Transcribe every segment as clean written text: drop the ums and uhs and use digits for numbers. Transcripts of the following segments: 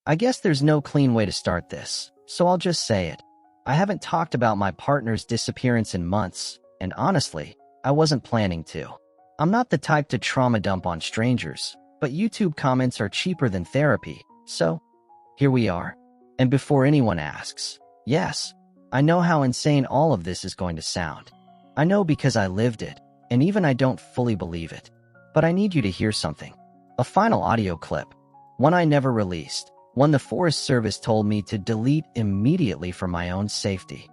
I guess there's no clean way to start this, so I'll just say it. I haven't talked about my partner's disappearance in months, and honestly, I wasn't planning to. I'm not the type to trauma dump on strangers, but YouTube comments are cheaper than therapy, so here we are. And before anyone asks, yes, I know how insane all of this is going to sound. I know because I lived it, and even I don't fully believe it. But I need you to hear something. A final audio clip. One I never released. One the Forest Service told me to delete immediately for my own safety.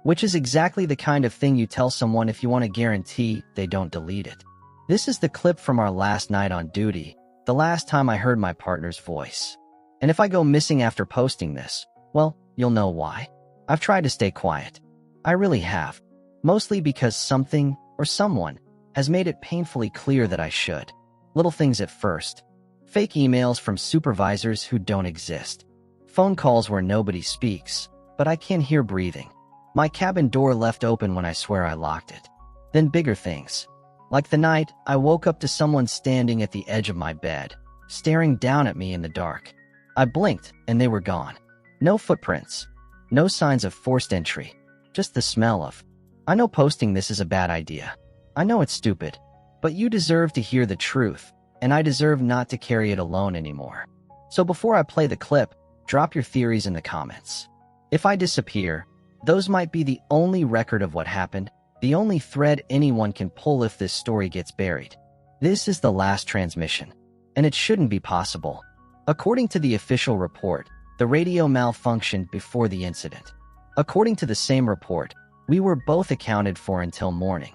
Which is exactly the kind of thing you tell someone if you want to guarantee they don't delete it. This is the clip from our last night on duty, the last time I heard my partner's voice. And if I go missing after posting this, well, you'll know why. I've tried to stay quiet. I really have. Mostly because something or someone has made it painfully clear that I should. Little things at first. Fake emails from supervisors who don't exist. Phone calls where nobody speaks, but I can hear breathing. My cabin door left open when I swear I locked it. Then bigger things. Like the night I woke up to someone standing at the edge of my bed, staring down at me in the dark. I blinked and they were gone. No footprints. No signs of forced entry. Just the smell of. I know posting this is a bad idea. I know it's stupid. But you deserve to hear the truth, and I deserve not to carry it alone anymore. So before I play the clip, drop your theories in the comments. If I disappear, those might be the only record of what happened, the only thread anyone can pull if this story gets buried. This is the last transmission, and it shouldn't be possible. According to the official report, the radio malfunctioned before the incident. According to the same report, we were both accounted for until morning.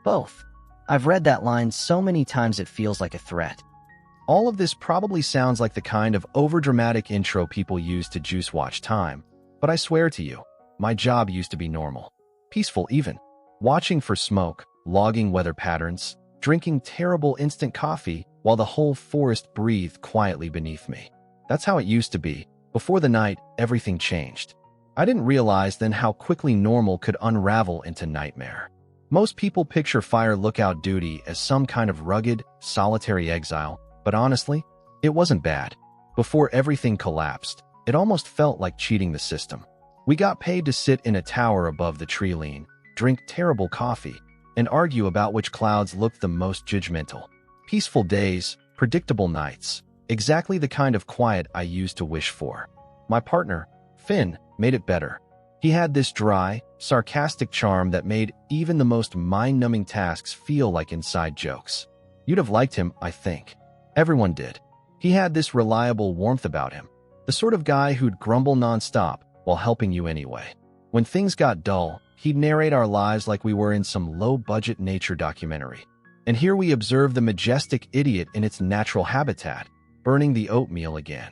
Both. I've read that line so many times it feels like a threat. All of this probably sounds like the kind of overdramatic intro people use to juice watch time, but I swear to you, my job used to be normal. Peaceful even. Watching for smoke, logging weather patterns, drinking terrible instant coffee while the whole forest breathed quietly beneath me. That's how it used to be. Before the night, everything changed. I didn't realize then how quickly normal could unravel into nightmare. Most people picture fire lookout duty as some kind of rugged, solitary exile, but honestly, it wasn't bad. Before everything collapsed, it almost felt like cheating the system. We got paid to sit in a tower above the tree line, drink terrible coffee, and argue about which clouds looked the most judgmental. Peaceful days, predictable nights, exactly the kind of quiet I used to wish for. My partner, Finn, made it better. He had this dry, sarcastic charm that made even the most mind-numbing tasks feel like inside jokes. You'd have liked him, I think. Everyone did. He had this reliable warmth about him, the sort of guy who'd grumble nonstop while helping you anyway. When things got dull, he'd narrate our lives like we were in some low-budget nature documentary. And here we observe the majestic idiot in its natural habitat, burning the oatmeal again.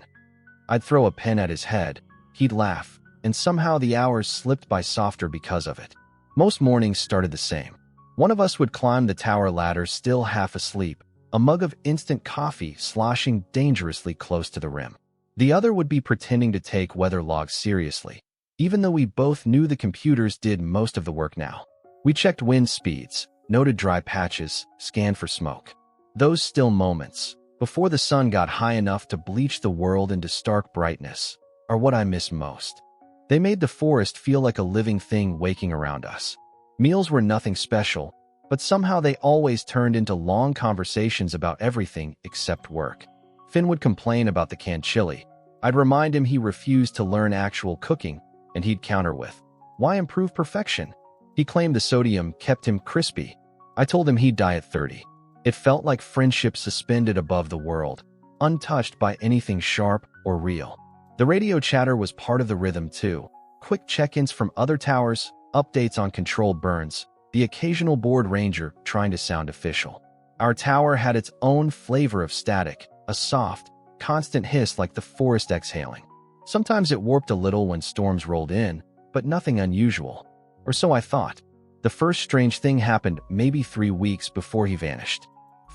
I'd throw a pen at his head, he'd laugh, and somehow the hours slipped by softer because of it. Most mornings started the same. One of us would climb the tower ladder still half asleep, a mug of instant coffee sloshing dangerously close to the rim. The other would be pretending to take weather logs seriously, even though we both knew the computers did most of the work now. We checked wind speeds, noted dry patches, scanned for smoke. Those still moments, before the sun got high enough to bleach the world into stark brightness, are what I miss most. They made the forest feel like a living thing waking around us. Meals were nothing special, but somehow they always turned into long conversations about everything except work. Finn would complain about the canned chili. I'd remind him he refused to learn actual cooking, and he'd counter with, "Why improve perfection?" He claimed the sodium kept him crispy. I told him he'd die at 30. It felt like friendship suspended above the world, untouched by anything sharp or real. The radio chatter was part of the rhythm too. Quick check-ins from other towers, updates on controlled burns, the occasional bored ranger trying to sound official. Our tower had its own flavor of static, a soft, constant hiss like the forest exhaling. Sometimes it warped a little when storms rolled in, but nothing unusual. Or so I thought. The first strange thing happened maybe 3 weeks before he vanished.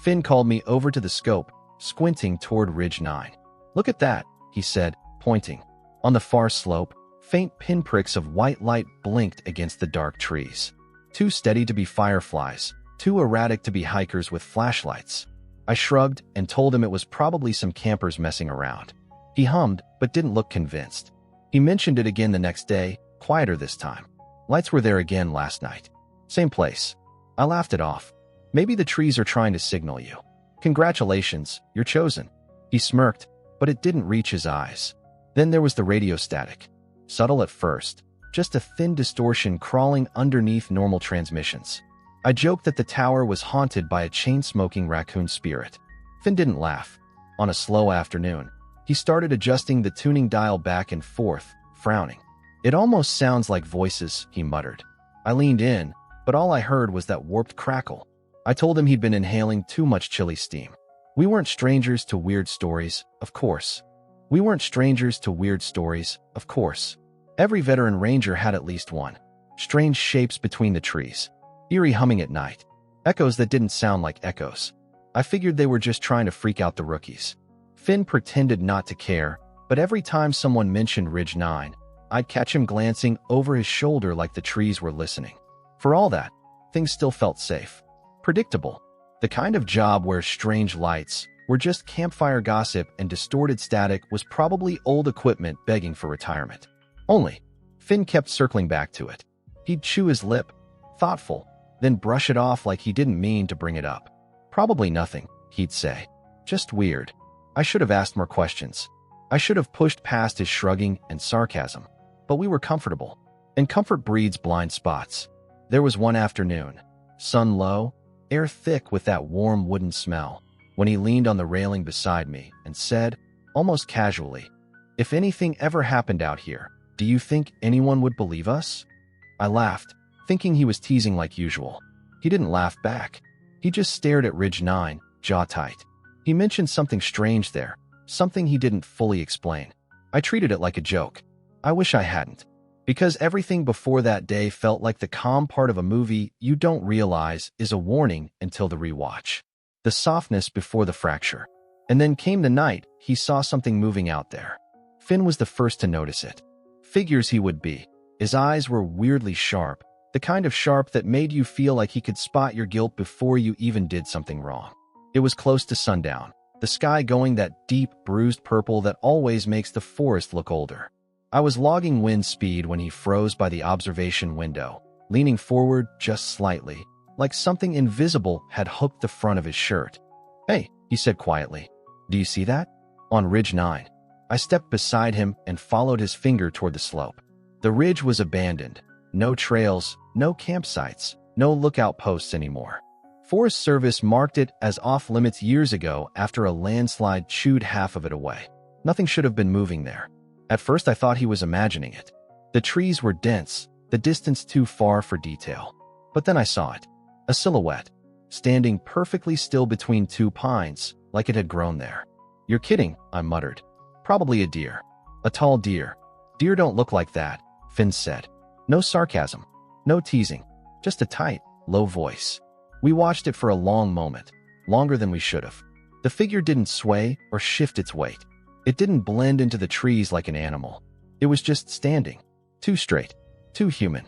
Finn called me over to the scope, squinting toward Ridge 9. "Look at that," he said, pointing. On the far slope, faint pinpricks of white light blinked against the dark trees. Too steady to be fireflies, too erratic to be hikers with flashlights. I shrugged and told him it was probably some campers messing around. He hummed, but didn't look convinced. He mentioned it again the next day, quieter this time. Lights were there again last night. Same place. I laughed it off. Maybe the trees are trying to signal you. Congratulations, you're chosen. He smirked, but it didn't reach his eyes. Then there was the radio static. Subtle at first, just a thin distortion crawling underneath normal transmissions. I joked that the tower was haunted by a chain-smoking raccoon spirit. Finn didn't laugh. On a slow afternoon, he started adjusting the tuning dial back and forth, frowning. It almost sounds like voices, he muttered. I leaned in, but all I heard was that warped crackle. I told him he'd been inhaling too much chili steam. We weren't strangers to weird stories, of course. We weren't strangers to weird stories, of course. Every veteran ranger had at least one. Strange shapes between the trees. Eerie humming at night. Echoes that didn't sound like echoes. I figured they were just trying to freak out the rookies. Finn pretended not to care, but every time someone mentioned Ridge 9, I'd catch him glancing over his shoulder like the trees were listening. For all that, things still felt safe. Predictable. The kind of job where strange lights were just campfire gossip and distorted static was probably old equipment begging for retirement. Only, Finn kept circling back to it. He'd chew his lip, thoughtful, then brush it off like he didn't mean to bring it up. Probably nothing, he'd say. Just weird. I should have asked more questions. I should have pushed past his shrugging and sarcasm. But we were comfortable. And comfort breeds blind spots. There was one afternoon, sun low, air thick with that warm wooden smell, when he leaned on the railing beside me and said, almost casually, "If anything ever happened out here, do you think anyone would believe us?" I laughed, thinking he was teasing like usual. He didn't laugh back. He just stared at Ridge 9, jaw tight. He mentioned something strange there, something he didn't fully explain. I treated it like a joke. I wish I hadn't. Because everything before that day felt like the calm part of a movie you don't realize is a warning until the rewatch. The softness before the fracture. And then came the night he saw something moving out there. Finn was the first to notice it. Figures he would be. His eyes were weirdly sharp, the kind of sharp that made you feel like he could spot your guilt before you even did something wrong. It was close to sundown, the sky going that deep, bruised purple that always makes the forest look older. I was logging wind speed when he froze by the observation window, leaning forward just slightly, like something invisible had hooked the front of his shirt. "Hey," he said quietly. "Do you see that? On Ridge 9. I stepped beside him and followed his finger toward the slope. The ridge was abandoned. No trails, no campsites, no lookout posts anymore. Forest Service marked it as off-limits years ago after a landslide chewed half of it away. Nothing should have been moving there. At first I thought he was imagining it. The trees were dense, the distance too far for detail. But then I saw it. A silhouette, standing perfectly still between two pines, like it had grown there. "You're kidding," I muttered. "Probably a deer. A tall deer. Deer don't look like that," Finn said. No sarcasm, no teasing, just a tight, low voice. We watched it for a long moment, longer than we should have. The figure didn't sway or shift its weight. It didn't blend into the trees like an animal. It was just standing. Too straight. Too human.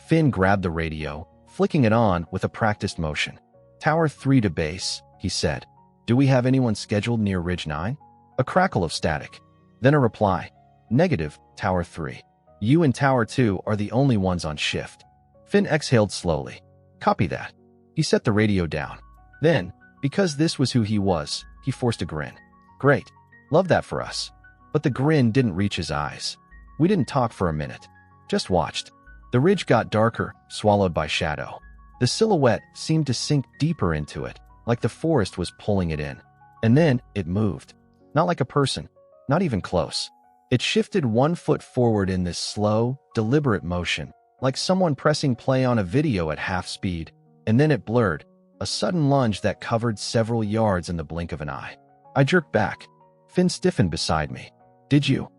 Finn grabbed the radio, flicking it on with a practiced motion. "Tower 3 to base," he said. "Do we have anyone scheduled near Ridge 9? A crackle of static. Then a reply. "Negative, Tower 3. You and Tower 2 are the only ones on shift." Finn exhaled slowly. "Copy that." He set the radio down. Then, because this was who he was, he forced a grin. "Great. Love that for us." But the grin didn't reach his eyes. We didn't talk for a minute. Just watched. The ridge got darker, swallowed by shadow. The silhouette seemed to sink deeper into it, like the forest was pulling it in. And then it moved. Not like a person. Not even close. It shifted 1 foot forward in this slow, deliberate motion, like someone pressing play on a video at half speed, and then it blurred, a sudden lunge that covered several yards in the blink of an eye. I jerked back. Finn stiffened beside me. "Did you?"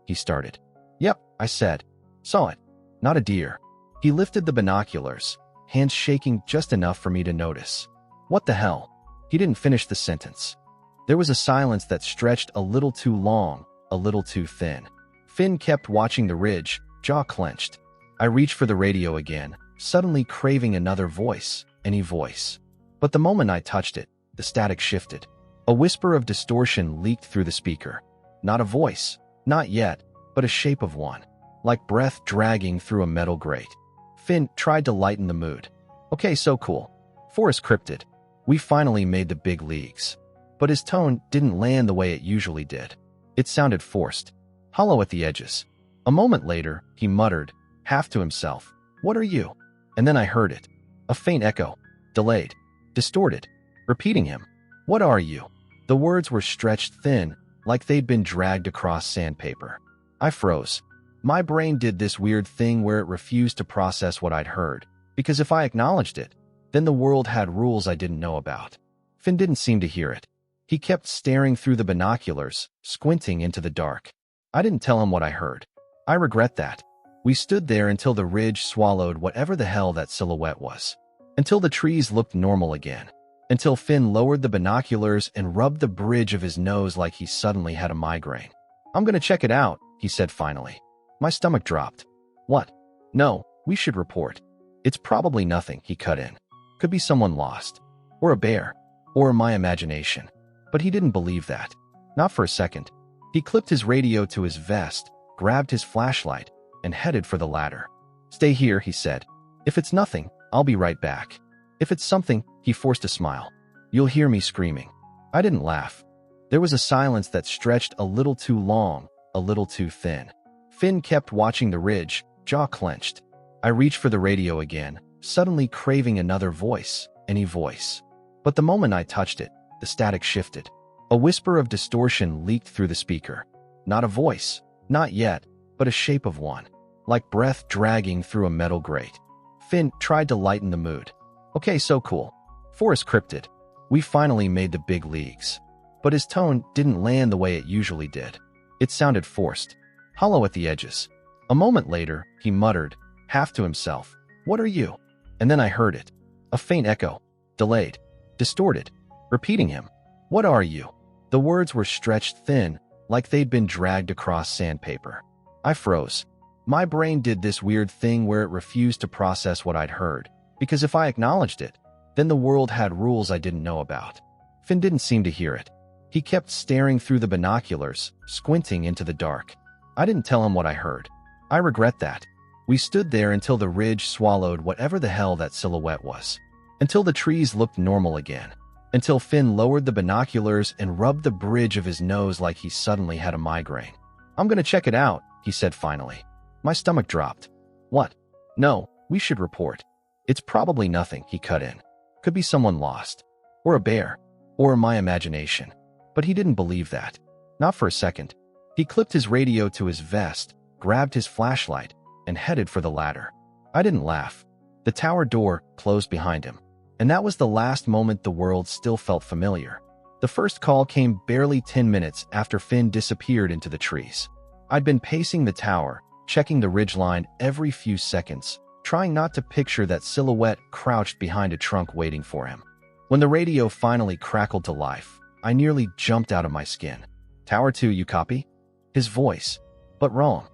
he started. "Yep," I said. "Saw it. Not a deer." He lifted the binoculars, hands shaking just enough for me to notice. "What the hell?" He didn't finish the sentence. There was a silence that stretched a little too long, a little too thin. Finn kept watching the ridge, jaw clenched. I reached for the radio again, suddenly craving another voice, any voice. But the moment I touched it, the static shifted. A whisper of distortion leaked through the speaker. Not a voice. Not yet, but a shape of one. Like breath dragging through a metal grate. Finn tried to lighten the mood. Okay, so cool. Forrest cryptid. We finally made the big leagues. But his tone didn't land the way it usually did. It sounded forced, hollow at the edges. A moment later, he muttered, half to himself, "What are you?" And then I heard it. A faint echo, delayed, distorted, repeating him, "What are you?" The words were stretched thin, like they'd been dragged across sandpaper. I froze. My brain did this weird thing where it refused to process what I'd heard, because if I acknowledged it, then the world had rules I didn't know about. Finn didn't seem to hear it. He kept staring through the binoculars, squinting into the dark. I didn't tell him what I heard. I regret that. We stood there until the ridge swallowed whatever the hell that silhouette was. Until the trees looked normal again. Until Finn lowered the binoculars and rubbed the bridge of his nose like he suddenly had a migraine. "I'm gonna check it out," he said finally. My stomach dropped. "What?" "No, we should report." "It's probably nothing," he cut in. "Could be someone lost. Or a bear. Or my imagination." But he didn't believe that. Not for a second. He clipped his radio to his vest, grabbed his flashlight, and headed for the ladder. "Stay here," he said. "If it's nothing, I'll be right back. If it's something," he forced a smile, "you'll hear me screaming." I didn't laugh. There was a silence that stretched a little too long, a little too thin. Finn kept watching the ridge, jaw clenched. I reached for the radio again, suddenly craving another voice, any voice. But the moment I touched it, the static shifted. A whisper of distortion leaked through the speaker. Not a voice, not yet, but a shape of one. Like breath dragging through a metal grate. Finn tried to lighten the mood. "Okay, so cool. Forrest cryptid. We finally made the big leagues." But his tone didn't land the way it usually did. It sounded forced, hollow at the edges. A moment later, he muttered, half to himself, "What are you?" And then I heard it. A faint echo, delayed, distorted, repeating him, "What are you?" The words were stretched thin, like they'd been dragged across sandpaper. I froze. My brain did this weird thing where it refused to process what I'd heard, because if I acknowledged it, then the world had rules I didn't know about. Finn didn't seem to hear it. He kept staring through the binoculars, squinting into the dark. I didn't tell him what I heard. I regret that. We stood there until the ridge swallowed whatever the hell that silhouette was. Until the trees looked normal again. Until Finn lowered the binoculars and rubbed the bridge of his nose like he suddenly had a migraine. "I'm gonna check it out," he said finally. My stomach dropped. "What?" "No, we should report." "It's probably nothing," he cut in. "Could be someone lost. Or a bear. Or my imagination." But he didn't believe that. Not for a second. He clipped his radio to his vest, grabbed his flashlight, and headed for the ladder. I didn't laugh. The tower door closed behind him. And that was the last moment the world still felt familiar. The first call came barely 10 minutes after Finn disappeared into the trees. I'd been pacing the tower, checking the ridgeline every few seconds, trying not to picture that silhouette crouched behind a trunk waiting for him. When the radio finally crackled to life, I nearly jumped out of my skin. "Tower 2, you copy?" His voice, but wrong,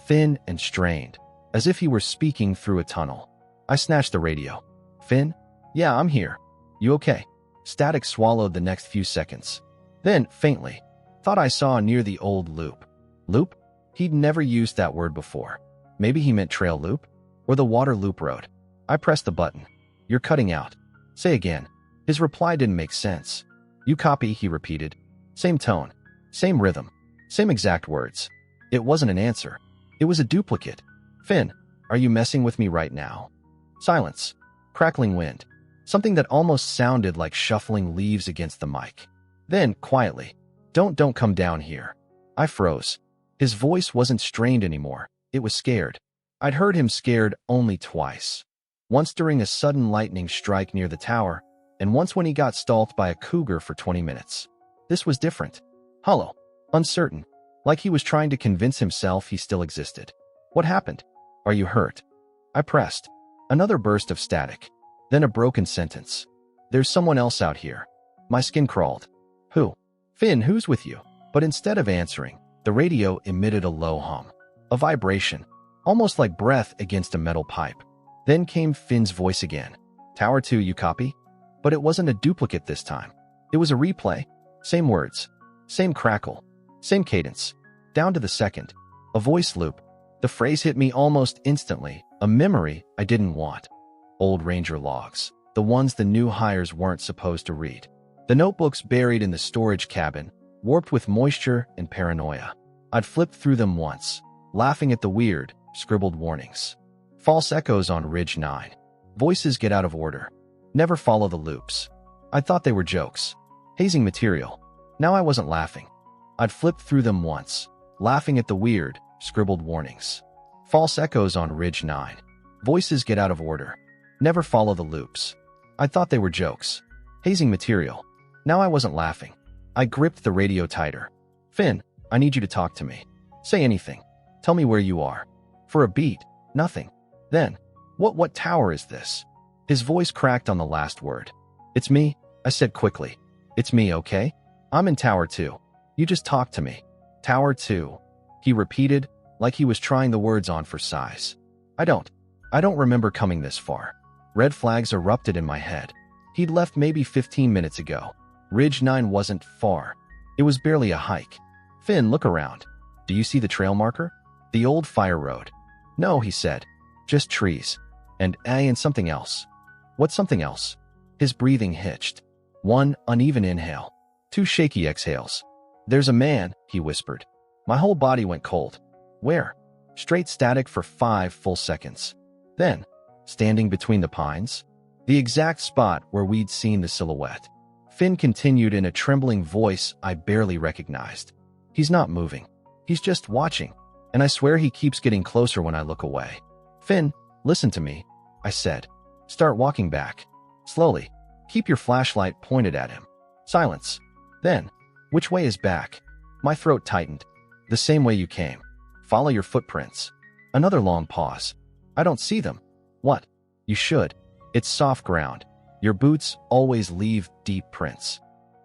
thin and strained, as if he were speaking through a tunnel. I snatched the radio. "Finn? Yeah, I'm here. You okay?" Static swallowed the next few seconds. Then, faintly, thought I saw near the old loop. Loop? He'd never used that word before. Maybe he meant trail loop? Or the water loop road. I pressed the button. "You're cutting out." "Say again." His reply didn't make sense. "You copy," he repeated. Same tone, same rhythm, same exact words. It wasn't an answer. It was a duplicate. "Finn, are you messing with me right now?" Silence. Crackling wind. Something that almost sounded like shuffling leaves against the mic. Then, quietly, Don't come down here." I froze. His voice wasn't strained anymore. It was scared. I'd heard him scared only twice. Once during a sudden lightning strike near the tower, and once when he got stalked by a cougar for 20 minutes. This was different. Hollow. Uncertain. Like he was trying to convince himself he still existed. "What happened? Are you hurt?" I pressed. Another burst of static. Then a broken sentence. "There's someone else out here." My skin crawled. "Who?" "Finn, who's with you?" But instead of answering, the radio emitted a low hum. A vibration. Almost like breath against a metal pipe. Then came Finn's voice again. "Tower 2, you copy?" But it wasn't a duplicate this time. It was a replay. Same words. Same crackle. Same cadence. Down to the second. A voice loop. The phrase hit me almost instantly. A memory I didn't want. Old Ranger logs. The ones the new hires weren't supposed to read. The notebooks buried in the storage cabin, warped with moisture and paranoia. I'd flipped through them once, laughing at the weird, scribbled warnings. False echoes on Ridge 9. Voices get out of order. Never follow the loops. I thought they were jokes. Hazing material. Now I wasn't laughing. I'd flipped through them once, laughing at the weird, scribbled warnings. False echoes on Ridge 9. Voices get out of order. Never follow the loops. I thought they were jokes. Hazing material. Now I wasn't laughing. I gripped the radio tighter. Finn, I need you to talk to me. Say anything. Tell me where you are. For a beat, nothing. Then, what tower is this? His voice cracked on the last word. It's me, I said quickly. It's me, okay? I'm in Tower 2. You just talk to me. Tower 2. He repeated, like he was trying the words on for size. I don't remember coming this far. Red flags erupted in my head. He'd left maybe 15 minutes ago. Ridge 9 wasn't far. It was barely a hike. Finn, look around. Do you see the trail marker? The old fire road. No, he said. Just trees. And something else. What's something else? His breathing hitched. One uneven inhale. Two shaky exhales. There's a man, he whispered. My whole body went cold. Where? Straight static for 5 full seconds. Then, standing between the pines, the exact spot where we'd seen the silhouette. Finn continued in a trembling voice I barely recognized. He's not moving. He's just watching, and I swear he keeps getting closer when I look away. Finn, listen to me, I said. Start walking back. Slowly. Keep your flashlight pointed at him. Silence. Then, which way is back? My throat tightened. The same way you came. Follow your footprints. Another long pause. I don't see them. What? You should. It's soft ground. Your boots always leave deep prints.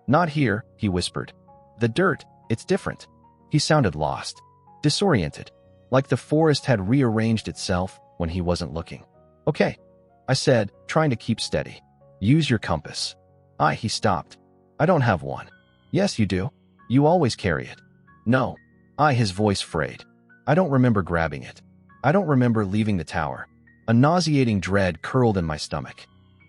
Not here, he whispered. The dirt, it's different. He sounded lost. Disoriented. Like the forest had rearranged itself when he wasn't looking. Okay, I said, trying to keep steady. Use your compass. He stopped. I don't have one. Yes, you do. You always carry it. No. His voice frayed. I don't remember grabbing it. I don't remember leaving the tower. A nauseating dread curled in my stomach.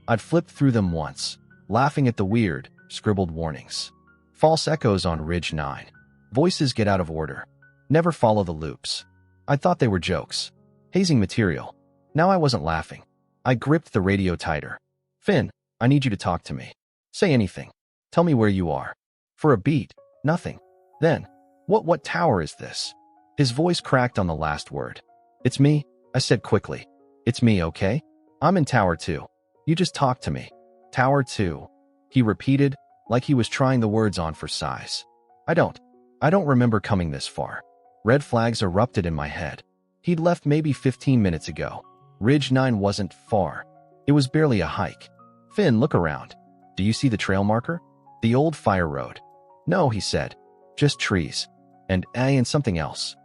I'd flipped through them once, laughing at the weird, scribbled warnings. False echoes on Ridge 9. Voices get out of order. Never follow the loops. I thought they were jokes. Hazing material. Now I wasn't laughing. I gripped the radio tighter. Finn, I need you to talk to me. Say anything. Tell me where you are. For a beat, nothing. Then, what tower is this? His voice cracked on the last word. It's me, I said quickly. It's me, okay? I'm in Tower 2. You just talk to me. Tower 2. He repeated, like he was trying the words on for size. I don't remember coming this far. Red flags erupted in my head. He'd left maybe 15 minutes ago. Ridge 9 wasn't far. It was barely a hike. Finn, look around. Do you see the trail marker? The old fire road. No, he said. Just trees. And something else.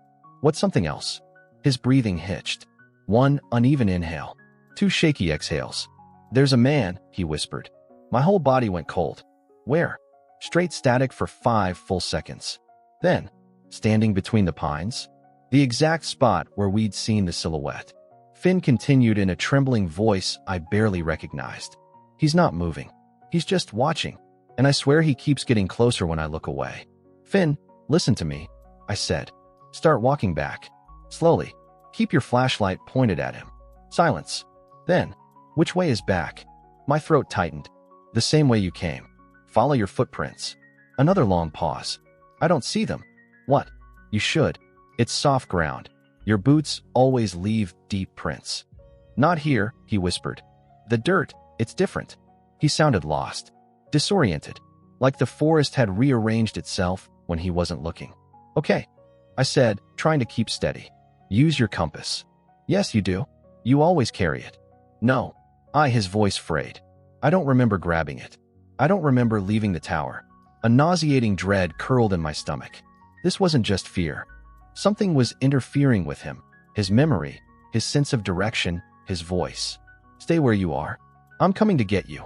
What's something else? His breathing hitched. One uneven inhale. Two shaky exhales. There's a man, he whispered. My whole body went cold. Where? Straight static for 5 full seconds. Then, standing between the pines, the exact spot where we'd seen the silhouette. Finn continued in a trembling voice I barely recognized. He's not moving. He's just watching, and I swear he keeps getting closer when I look away. Finn, listen to me, I said. Start walking back. Slowly. Keep your flashlight pointed at him. Silence. Then, which way is back? My throat tightened. The same way you came. Follow your footprints. Another long pause. I don't see them. What? You should. It's soft ground. Your boots always leave deep prints. Not here, he whispered. The dirt, it's different. He sounded lost. Disoriented. Like the forest had rearranged itself when he wasn't looking. Okay, I said, trying to keep steady. Use your compass. Yes, you do. You always carry it. No. His voice frayed. I don't remember grabbing it. I don't remember leaving the tower. A nauseating dread curled in my stomach. This wasn't just fear. Something was interfering with him. His memory, his sense of direction, his voice. Stay where you are. I'm coming to get you,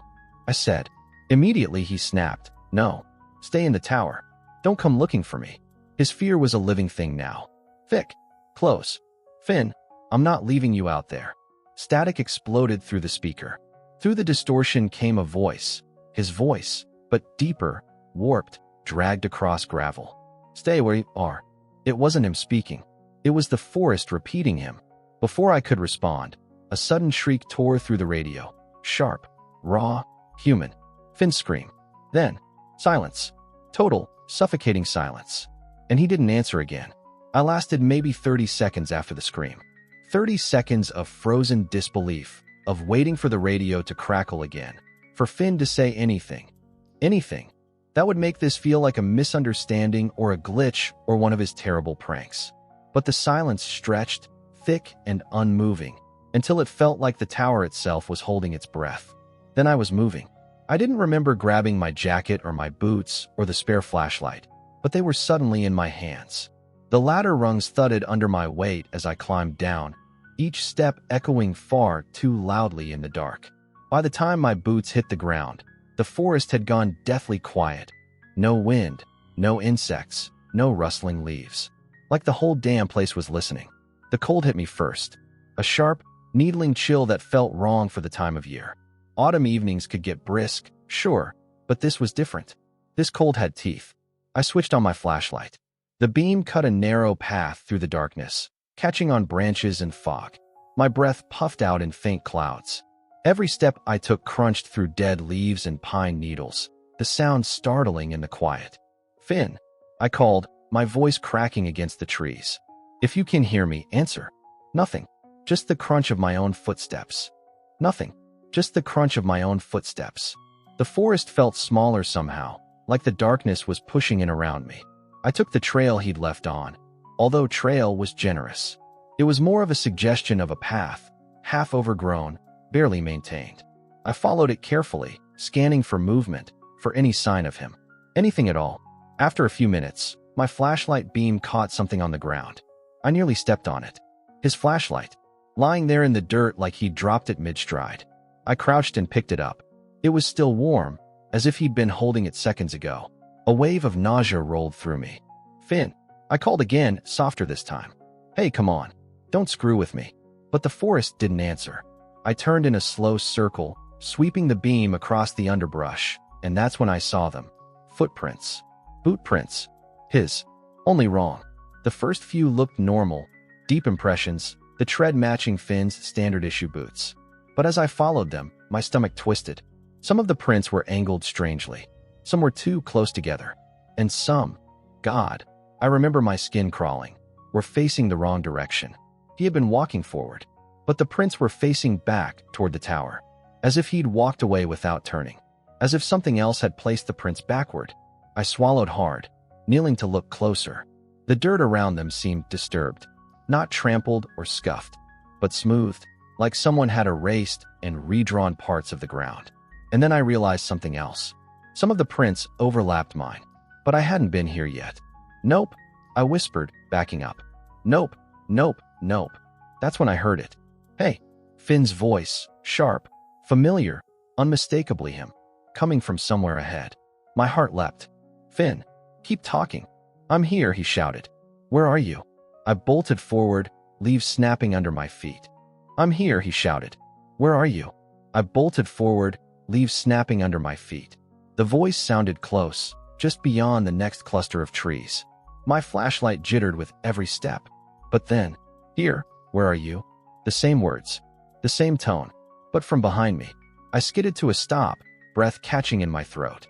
I said. Immediately he snapped. No. Stay in the tower. Don't come looking for me. His fear was a living thing now. Thick. Close. Finn, I'm not leaving you out there. Static exploded through the speaker. Through the distortion came a voice. His voice, but deeper, warped, dragged across gravel. Stay where you are. It wasn't him speaking. It was the forest repeating him. Before I could respond, a sudden shriek tore through the radio. Sharp, raw, human. Finn's scream. Then, silence. Total, suffocating silence. And he didn't answer again. I lasted maybe 30 seconds after the scream. 30 seconds of frozen disbelief, of waiting for the radio to crackle again, for Finn to say anything. Anything. That would make this feel like a misunderstanding or a glitch or one of his terrible pranks. But the silence stretched, thick and unmoving, until it felt like the tower itself was holding its breath. Then I was moving. I didn't remember grabbing my jacket or my boots or the spare flashlight, but they were suddenly in my hands. The ladder rungs thudded under my weight as I climbed down, each step echoing far too loudly in the dark. By the time my boots hit the ground, the forest had gone deathly quiet. No wind, no insects, no rustling leaves. Like the whole damn place was listening. The cold hit me first. A sharp, needling chill that felt wrong for the time of year. Autumn evenings could get brisk, sure, but this was different. This cold had teeth. I switched on my flashlight. The beam cut a narrow path through the darkness, catching on branches and fog. My breath puffed out in faint clouds. Every step I took crunched through dead leaves and pine needles, the sound startling in the quiet. Finn, I called, my voice cracking against the trees. If you can hear me, answer. Nothing. Just the crunch of my own footsteps. Nothing. Just the crunch of my own footsteps. The forest felt smaller somehow, like the darkness was pushing in around me. I took the trail he'd left on, although trail was generous. It was more of a suggestion of a path, half overgrown, barely maintained. I followed it carefully, scanning for movement, for any sign of him. Anything at all. After a few minutes, my flashlight beam caught something on the ground. I nearly stepped on it. His flashlight, lying there in the dirt like he'd dropped it mid-stride. I crouched and picked it up. It was still warm, as if he'd been holding it seconds ago. A wave of nausea rolled through me. Finn, I called again, softer this time. Hey, come on. Don't screw with me. But the forest didn't answer. I turned in a slow circle, sweeping the beam across the underbrush, and that's when I saw them. Footprints. Boot prints. His. Only wrong. The first few looked normal. Deep impressions, the tread matching Finn's standard-issue boots. But as I followed them, my stomach twisted. Some of the prints were angled strangely. Some were too close together. And some, God, I remember my skin crawling, were facing the wrong direction. He had been walking forward, but the prints were facing back toward the tower, as if he'd walked away without turning, as if something else had placed the prints backward. I swallowed hard, kneeling to look closer. The dirt around them seemed disturbed, not trampled or scuffed, but smoothed, like someone had erased and redrawn parts of the ground. And then I realized something else. Some of the prints overlapped mine, but I hadn't been here yet. Nope, I whispered, backing up. Nope, nope, nope. That's when I heard it. Hey, Finn's voice, sharp, familiar, unmistakably him, coming from somewhere ahead. My heart leapt. Finn, keep talking. I'm here, he shouted. Where are you? I bolted forward, leaves snapping under my feet. I'm here, he shouted. Where are you? I bolted forward, leaves snapping under my feet. The voice sounded close, just beyond the next cluster of trees. My flashlight jittered with every step. But then, here, where are you? The same words, the same tone, but from behind me. I skidded to a stop, breath catching in my throat.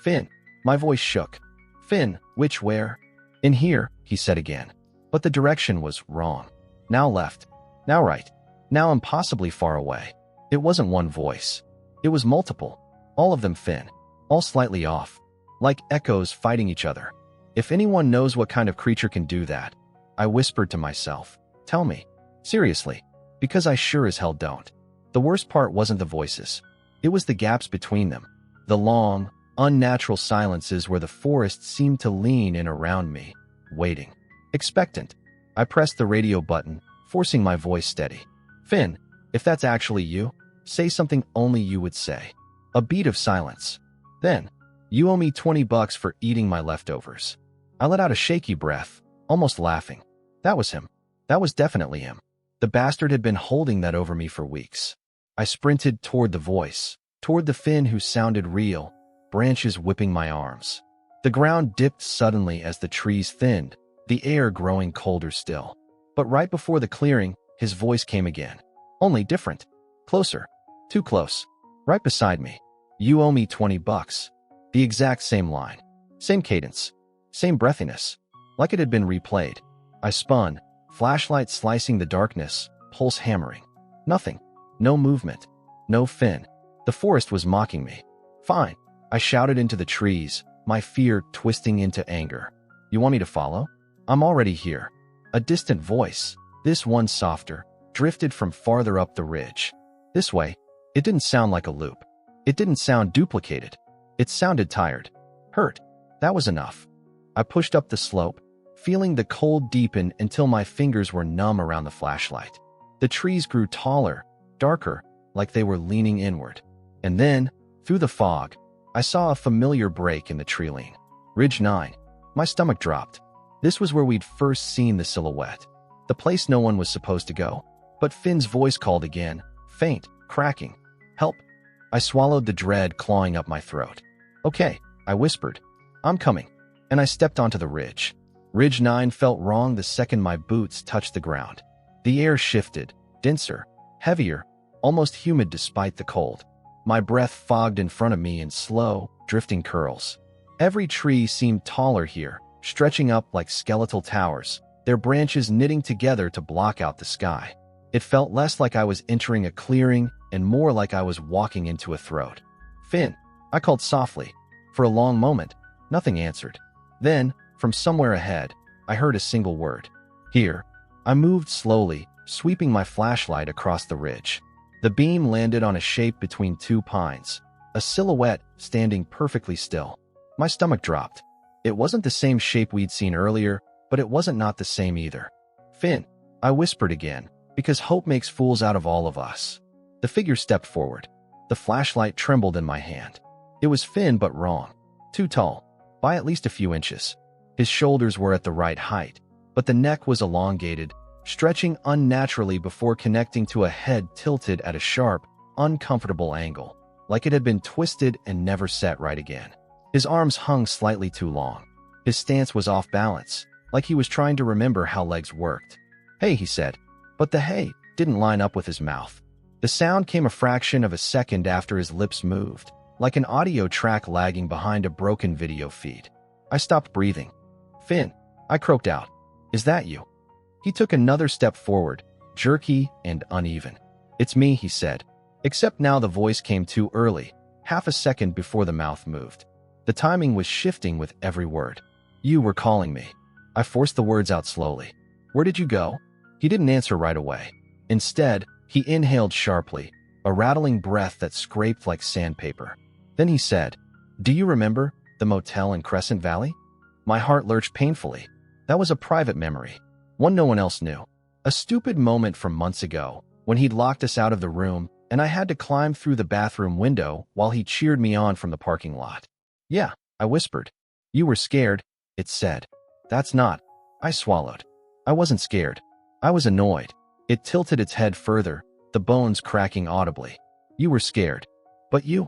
Finn, my voice shook. Finn, which where? In here, he said again. But the direction was wrong. Now left, now right, now impossibly far away. It wasn't one voice. It was multiple, all of them Finn, all slightly off, like echoes fighting each other. If anyone knows what kind of creature can do that, I whispered to myself, tell me. Seriously, because I sure as hell don't. The worst part wasn't the voices. It was the gaps between them, the long, unnatural silences where the forest seemed to lean in around me, waiting. Expectant. I pressed the radio button, forcing my voice steady. Finn, if that's actually you, say something only you would say. A beat of silence. Then, you owe me $20 for eating my leftovers. I let out a shaky breath, almost laughing. That was him. That was definitely him. The bastard had been holding that over me for weeks. I sprinted toward the voice, toward the Finn who sounded real, branches whipping my arms. The ground dipped suddenly as the trees thinned, the air growing colder still. But right before the clearing, his voice came again. Only different. Closer. Too close. Right beside me. You owe me $20. The exact same line. Same cadence. Same breathiness. Like it had been replayed. I spun, flashlight slicing the darkness, pulse hammering. Nothing. No movement. No Finn. The forest was mocking me. Fine. I shouted into the trees, my fear twisting into anger. You want me to follow? I'm already here. A distant voice, this one softer, drifted from farther up the ridge. This way. It didn't sound like a loop. It didn't sound duplicated. It sounded tired. Hurt. That was enough. I pushed up the slope, feeling the cold deepen until my fingers were numb around the flashlight. The trees grew taller, darker, like they were leaning inward. And then, through the fog, I saw a familiar break in the tree line. Ridge 9. My stomach dropped. This was where we'd first seen the silhouette. The place no one was supposed to go. But Finn's voice called again, faint, cracking. Help. I swallowed the dread clawing up my throat. Okay, I whispered. I'm coming. And I stepped onto the ridge. Ridge 9 felt wrong the second my boots touched the ground. The air shifted, denser, heavier, almost humid despite the cold. My breath fogged in front of me in slow, drifting curls. Every tree seemed taller here, stretching up like skeletal towers, their branches knitting together to block out the sky. It felt less like I was entering a clearing and more like I was walking into a throat. Finn, I called softly. For a long moment, nothing answered. Then, from somewhere ahead, I heard a single word. Here. I moved slowly, sweeping my flashlight across the ridge. The beam landed on a shape between two pines, a silhouette standing perfectly still. My stomach dropped. It wasn't the same shape we'd seen earlier, but it wasn't not the same either. Finn, I whispered again, because hope makes fools out of all of us. The figure stepped forward. The flashlight trembled in my hand. It was Finn, but wrong. Too tall, by at least a few inches. His shoulders were at the right height, but the neck was elongated, stretching unnaturally before connecting to a head tilted at a sharp, uncomfortable angle, like it had been twisted and never set right again. His arms hung slightly too long. His stance was off balance, like he was trying to remember how legs worked. Hey, he said, but the hey didn't line up with his mouth. The sound came a fraction of a second after his lips moved, like an audio track lagging behind a broken video feed. I stopped breathing. Finn, I croaked out. Is that you? He took another step forward, jerky and uneven. It's me, he said. Except now the voice came too early, half a second before the mouth moved. The timing was shifting with every word. You were calling me. I forced the words out slowly. Where did you go? He didn't answer right away. Instead, he inhaled sharply, a rattling breath that scraped like sandpaper. Then he said, Do you remember the motel in Crescent Valley? My heart lurched painfully. That was a private memory, one no one else knew. A stupid moment from months ago, when he'd locked us out of the room and I had to climb through the bathroom window while he cheered me on from the parking lot. Yeah, I whispered. You were scared, it said. That's not. I swallowed. I wasn't scared. I was annoyed. It tilted its head further, the bones cracking audibly. You were scared. But you?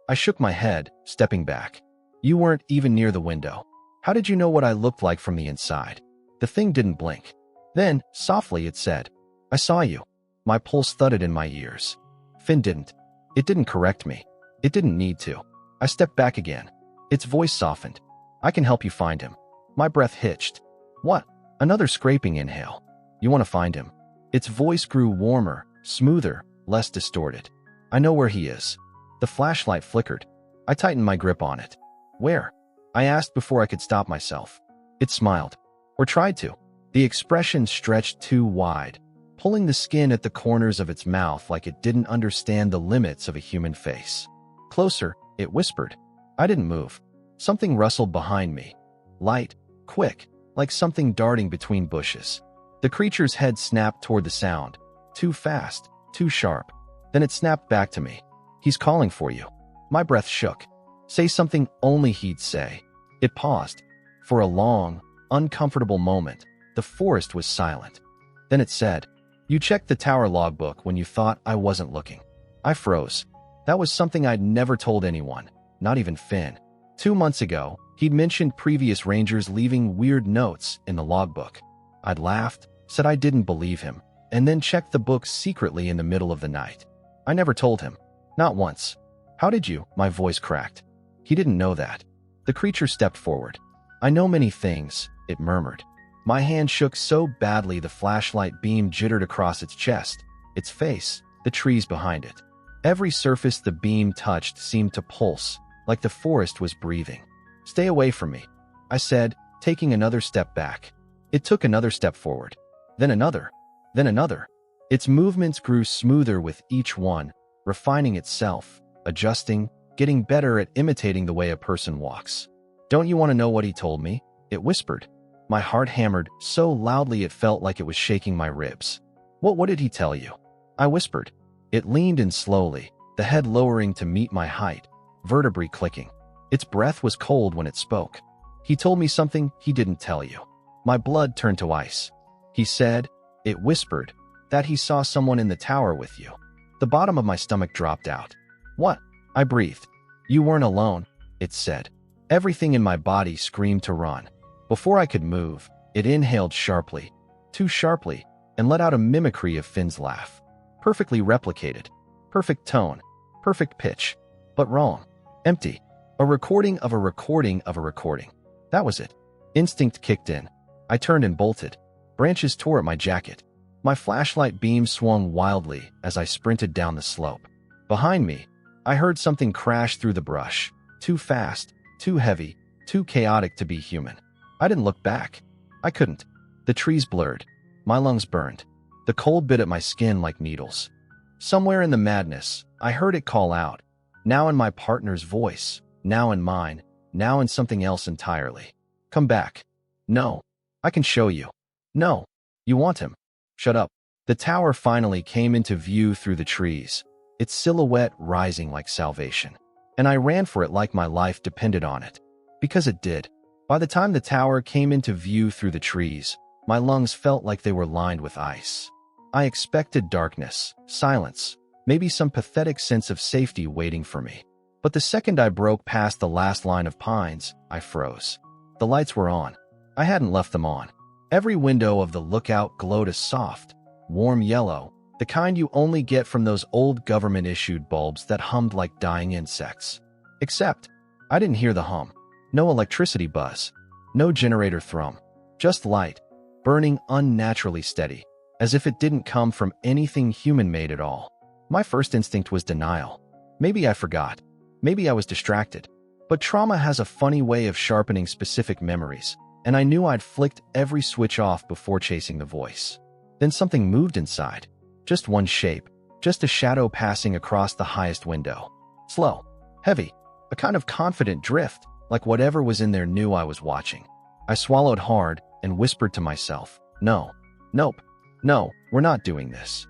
I shook my head, stepping back. You weren't even near the window. How did you know what I looked like from the inside? The thing didn't blink. Then, softly, it said, I saw you. My pulse thudded in my ears. Finn didn't. It didn't correct me. It didn't need to. I stepped back again. Its voice softened. I can help you find him. My breath hitched. What? Another scraping inhale. You want to find him? Its voice grew warmer, smoother, less distorted. I know where he is. The flashlight flickered. I tightened my grip on it. Where? I asked before I could stop myself. It smiled. Or tried to. The expression stretched too wide, pulling the skin at the corners of its mouth like it didn't understand the limits of a human face. Closer, it whispered. I didn't move. Something rustled behind me. Light, quick, like something darting between bushes. The creature's head snapped toward the sound. Too fast, too sharp. Then it snapped back to me. He's calling for you. My breath shook. Say something only he'd say. It paused. For a long, uncomfortable moment, the forest was silent. Then it said, "You checked the tower logbook when you thought I wasn't looking." I froze. That was something I'd never told anyone, not even Finn. 2 months ago, he'd mentioned previous rangers leaving weird notes in the logbook. I'd laughed, said I didn't believe him, and then checked the book secretly in the middle of the night. I never told him. Not once. "How did you?" My voice cracked. He didn't know that. The creature stepped forward. "I know many things," it murmured. My hand shook so badly the flashlight beam jittered across its chest, its face, the trees behind it. Every surface the beam touched seemed to pulse, like the forest was breathing. "Stay away from me," I said, taking another step back. It took another step forward. Then another. Then another. Its movements grew smoother with each one, refining itself, adjusting, getting better at imitating the way a person walks. "Don't you want to know what he told me?" it whispered. My heart hammered so loudly it felt like it was shaking my ribs. What did he tell you?" I whispered. It leaned in slowly, the head lowering to meet my height, vertebrae clicking. Its breath was cold when it spoke. "He told me something he didn't tell you." My blood turned to ice. "He said," it whispered, "that he saw someone in the tower with you." The bottom of my stomach dropped out. "What?" I breathed. "You weren't alone," it said. Everything in my body screamed to run. Before I could move, it inhaled sharply, too sharply, and let out a mimicry of Finn's laugh. Perfectly replicated. Perfect tone. Perfect pitch. But wrong. Empty. A recording of a recording of a recording. That was it. Instinct kicked in. I turned and bolted. Branches tore at my jacket. My flashlight beam swung wildly as I sprinted down the slope. Behind me, I heard something crash through the brush. Too fast, too heavy, too chaotic to be human. I didn't look back. I couldn't. The trees blurred. My lungs burned. The cold bit at my skin like needles. Somewhere in the madness, I heard it call out. Now in my partner's voice. Now in mine. Now in something else entirely. "Come back." "No. I can show you." "No. You want him." "Shut up." The tower finally came into view through the trees, its silhouette rising like salvation. And I ran for it like my life depended on it. Because it did. By the time the tower came into view through the trees, my lungs felt like they were lined with ice. I expected darkness, silence, maybe some pathetic sense of safety waiting for me. But the second I broke past the last line of pines, I froze. The lights were on. I hadn't left them on. Every window of the lookout glowed a soft, warm yellow, the kind you only get from those old government-issued bulbs that hummed like dying insects. Except, I didn't hear the hum. No electricity buzz. No generator thrum. Just light, burning unnaturally steady, as if it didn't come from anything human-made at all. My first instinct was denial. Maybe I forgot. Maybe I was distracted. But trauma has a funny way of sharpening specific memories, and I knew I'd flicked every switch off before chasing the voice. Then something moved inside. Just one shape. Just a shadow passing across the highest window. Slow. Heavy. A kind of confident drift, like whatever was in there knew I was watching. I swallowed hard and whispered to myself, "No. Nope. No, we're not doing this."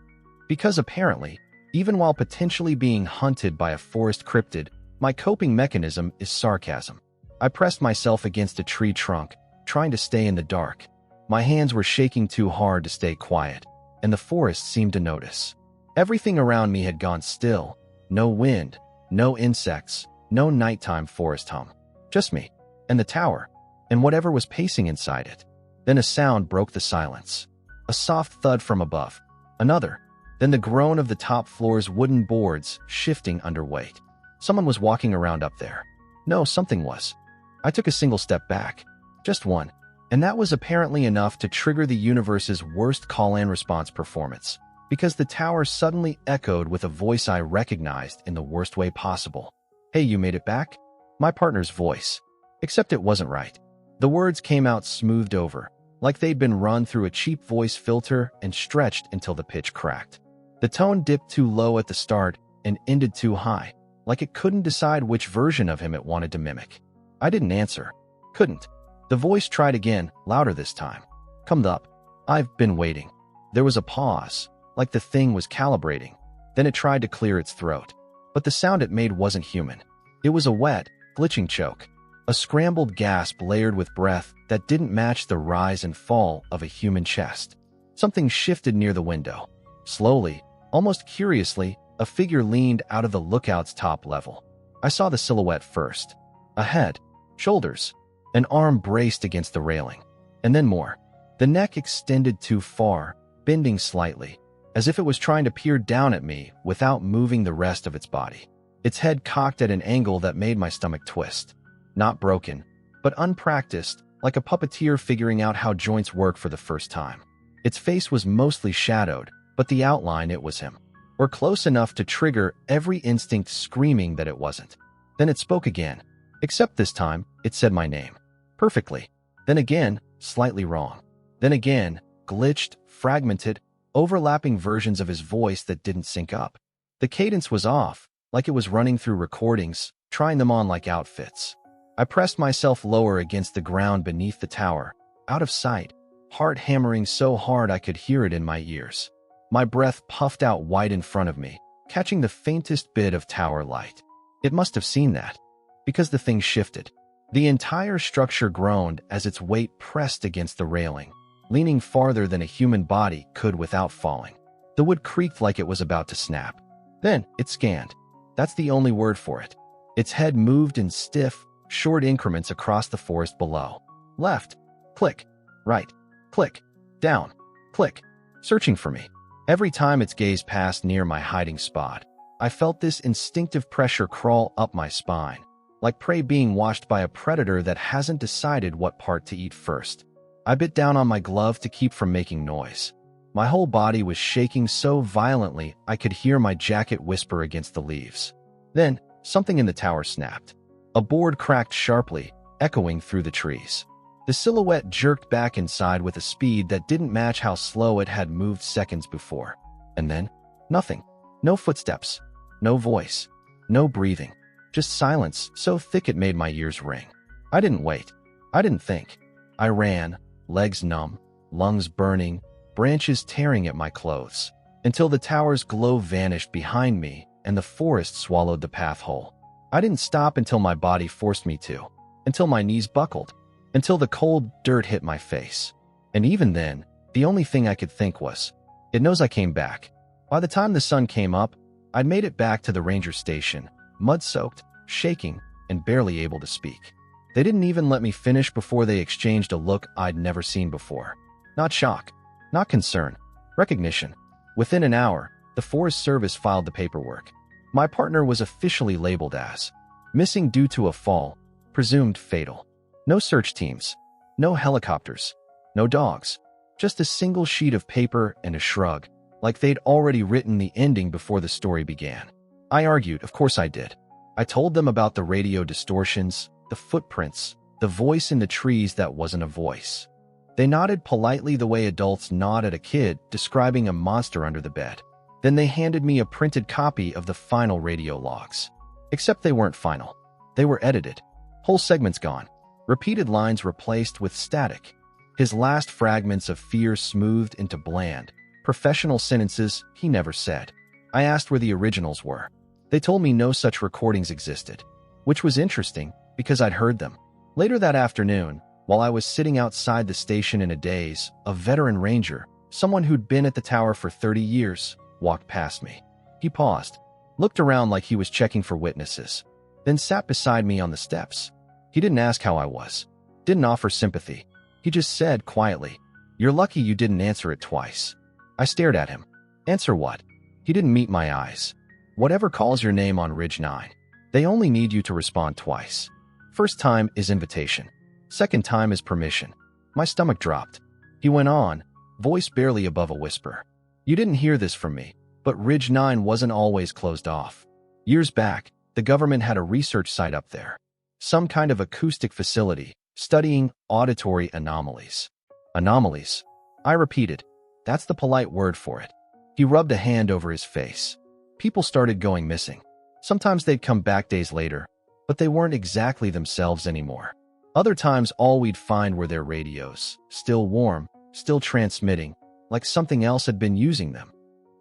Because apparently, even while potentially being hunted by a forest cryptid, my coping mechanism is sarcasm. I pressed myself against a tree trunk, trying to stay in the dark. My hands were shaking too hard to stay quiet, and the forest seemed to notice. Everything around me had gone still. No wind, no insects, no nighttime forest hum. Just me, and the tower, and whatever was pacing inside it. Then a sound broke the silence. A soft thud from above. Another. Then the groan of the top floor's wooden boards shifting under weight. Someone was walking around up there. No, something was. I took a single step back. Just one. And that was apparently enough to trigger the universe's worst call-and response performance, because the tower suddenly echoed with a voice I recognized in the worst way possible. "Hey, you made it back?" My partner's voice. Except it wasn't right. The words came out smoothed over, like they'd been run through a cheap voice filter and stretched until the pitch cracked. The tone dipped too low at the start and ended too high, like it couldn't decide which version of him it wanted to mimic. I didn't answer. Couldn't. The voice tried again, louder this time. "Come up. I've been waiting." There was a pause, like the thing was calibrating. Then it tried to clear its throat. But the sound it made wasn't human. It was a wet, glitching choke. A scrambled gasp layered with breath that didn't match the rise and fall of a human chest. Something shifted near the window. Slowly, almost curiously, a figure leaned out of the lookout's top level. I saw the silhouette first. A head, shoulders, an arm braced against the railing. And then more. The neck extended too far, bending slightly, as if it was trying to peer down at me without moving the rest of its body. Its head cocked at an angle that made my stomach twist. Not broken, but unpracticed, like a puppeteer figuring out how joints work for the first time. Its face was mostly shadowed, but the outline, it was him. Or close enough to trigger every instinct screaming that it wasn't. Then it spoke again. Except this time, it said my name. Perfectly. Then again, slightly wrong. Then again, glitched, fragmented, overlapping versions of his voice that didn't sync up. The cadence was off, like it was running through recordings, trying them on like outfits. I pressed myself lower against the ground beneath the tower, out of sight, heart hammering so hard I could hear it in my ears. My breath puffed out wide in front of me, catching the faintest bit of tower light. It must have seen that, because the thing shifted. The entire structure groaned as its weight pressed against the railing, leaning farther than a human body could without falling. The wood creaked like it was about to snap. Then it scanned. That's the only word for it. Its head moved in stiff, short increments across the forest below. Left, click, right, click, down, click, searching for me. Every time its gaze passed near my hiding spot, I felt this instinctive pressure crawl up my spine, like prey being watched by a predator that hasn't decided what part to eat first. I bit down on my glove to keep from making noise. My whole body was shaking so violently I could hear my jacket whisper against the leaves. Then, something in the tower snapped. A board cracked sharply, echoing through the trees. The silhouette jerked back inside with a speed that didn't match how slow it had moved seconds before. And then, nothing. No footsteps. No voice. No breathing. Just silence so thick it made my ears ring. I didn't wait. I didn't think. I ran, legs numb, lungs burning, branches tearing at my clothes, until the tower's glow vanished behind me and the forest swallowed the path whole. I didn't stop until my body forced me to, until my knees buckled, until the cold dirt hit my face. And even then, the only thing I could think was, it knows I came back. By the time the sun came up, I'd made it back to the ranger station, mud-soaked, shaking, and barely able to speak. They didn't even let me finish before they exchanged a look I'd never seen before. Not shock, not concern, recognition. Within an hour, the Forest Service filed the paperwork. My partner was officially labeled as missing due to a fall, presumed fatal. No search teams, no helicopters, no dogs, just a single sheet of paper and a shrug, like they'd already written the ending before the story began. I argued, of course I did. I told them about the radio distortions, the footprints, the voice in the trees that wasn't a voice. They nodded politely the way adults nod at a kid describing a monster under the bed. Then they handed me a printed copy of the final radio logs. Except they weren't final. They were edited. Whole segments gone. Repeated lines replaced with static. His last fragments of fear smoothed into bland, professional sentences he never said. I asked where the originals were. They told me no such recordings existed, which was interesting because I'd heard them. Later that afternoon, while I was sitting outside the station in a daze, a veteran ranger, someone who'd been at the tower for 30 years, walked past me. He paused, looked around like he was checking for witnesses, then sat beside me on the steps. He didn't ask how I was, didn't offer sympathy. He just said quietly, "You're lucky you didn't answer it twice." I stared at him. Answer what? He didn't meet my eyes. Whatever calls your name on Ridge 9, they only need you to respond twice. First time is invitation. Second time is permission. My stomach dropped. He went on, voice barely above a whisper. You didn't hear this from me, but Ridge 9 wasn't always closed off. Years back, the government had a research site up there. Some kind of acoustic facility, studying auditory anomalies. Anomalies. I repeated. That's the polite word for it. He rubbed a hand over his face. People started going missing. Sometimes they'd come back days later, but they weren't exactly themselves anymore. Other times all we'd find were their radios, still warm, still transmitting, like something else had been using them.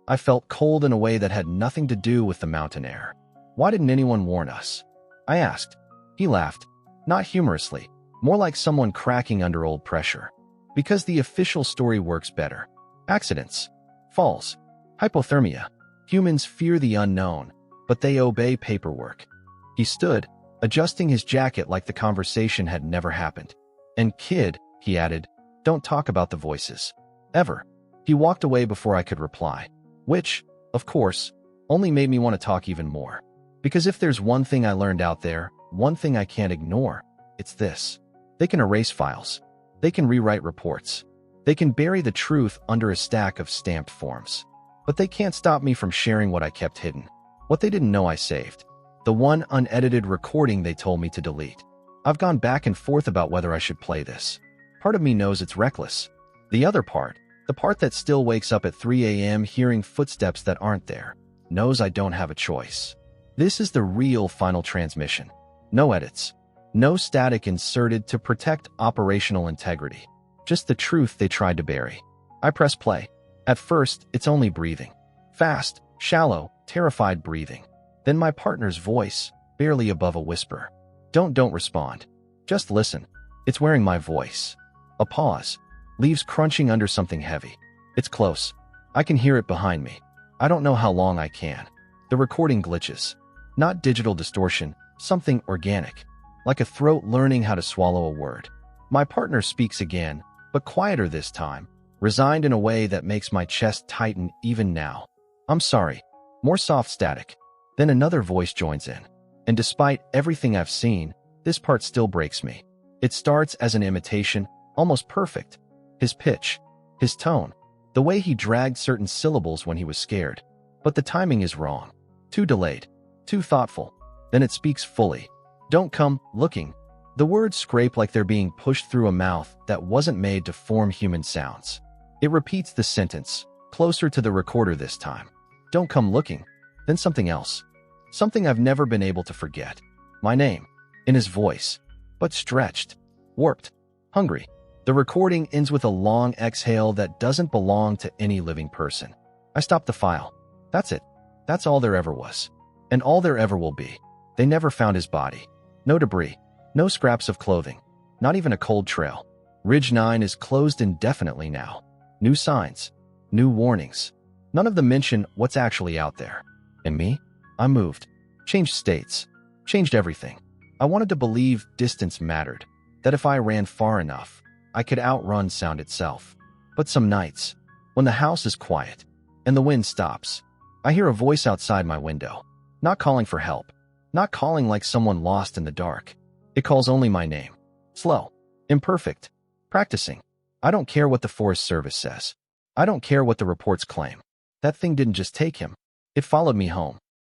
I felt cold in a way that had nothing to do with the mountain air. Why didn't anyone warn us? I asked. He laughed. Not humorously, more like someone cracking under old pressure. Because the official story works better. Accidents, falls, hypothermia. Humans fear the unknown, but they obey paperwork. He stood, adjusting his jacket like the conversation had never happened. And kid, he added, don't talk about the voices. Ever. He walked away before I could reply. Which, of course, only made me want to talk even more. Because if there's one thing I learned out there, one thing I can't ignore, it's this. They can erase files. They can rewrite reports. They can bury the truth under a stack of stamped forms. But they can't stop me from sharing what I kept hidden. What they didn't know I saved. The one unedited recording they told me to delete. I've gone back and forth about whether I should play this. Part of me knows it's reckless. The other part, the part that still wakes up at 3 a.m. hearing footsteps that aren't there, knows I don't have a choice. This is the real final transmission. No edits. No static inserted to protect operational integrity. Just the truth they tried to bury. I press play. At first, it's only breathing. Fast, shallow, terrified breathing. Then my partner's voice, barely above a whisper. Don't respond. Just listen. It's wearing my voice. A pause. Leaves crunching under something heavy. It's close. I can hear it behind me. I don't know how long I can. The recording glitches. Not digital distortion, something organic. Like a throat learning how to swallow a word. My partner speaks again, but quieter this time. Resigned in a way that makes my chest tighten even now. I'm sorry. More soft static. Then another voice joins in. And despite everything I've seen, this part still breaks me. It starts as an imitation, almost perfect. His pitch, his tone, the way he dragged certain syllables when he was scared. But the timing is wrong. Too delayed. Too thoughtful. Then it speaks fully. Don't come looking. The words scrape like they're being pushed through a mouth that wasn't made to form human sounds. It repeats the sentence, closer to the recorder this time. Don't come looking. Then something else. Something I've never been able to forget. My name. In his voice. But stretched. Warped. Hungry. The recording ends with a long exhale that doesn't belong to any living person. I stop the file. That's it. That's all there ever was. And all there ever will be. They never found his body. No debris. No scraps of clothing. Not even a cold trail. Ridge 9 is closed indefinitely now. New signs. New warnings. None of them mention what's actually out there. And me? I moved. Changed states. Changed everything. I wanted to believe distance mattered. That if I ran far enough, I could outrun sound itself. But some nights, when the house is quiet and the wind stops, I hear a voice outside my window. Not calling for help. Not calling like someone lost in the dark. It calls only my name. Slow. Imperfect. Practicing. I don't care what the Forest Service says. I don't care what the reports claim. That thing didn't just take him. It followed me home.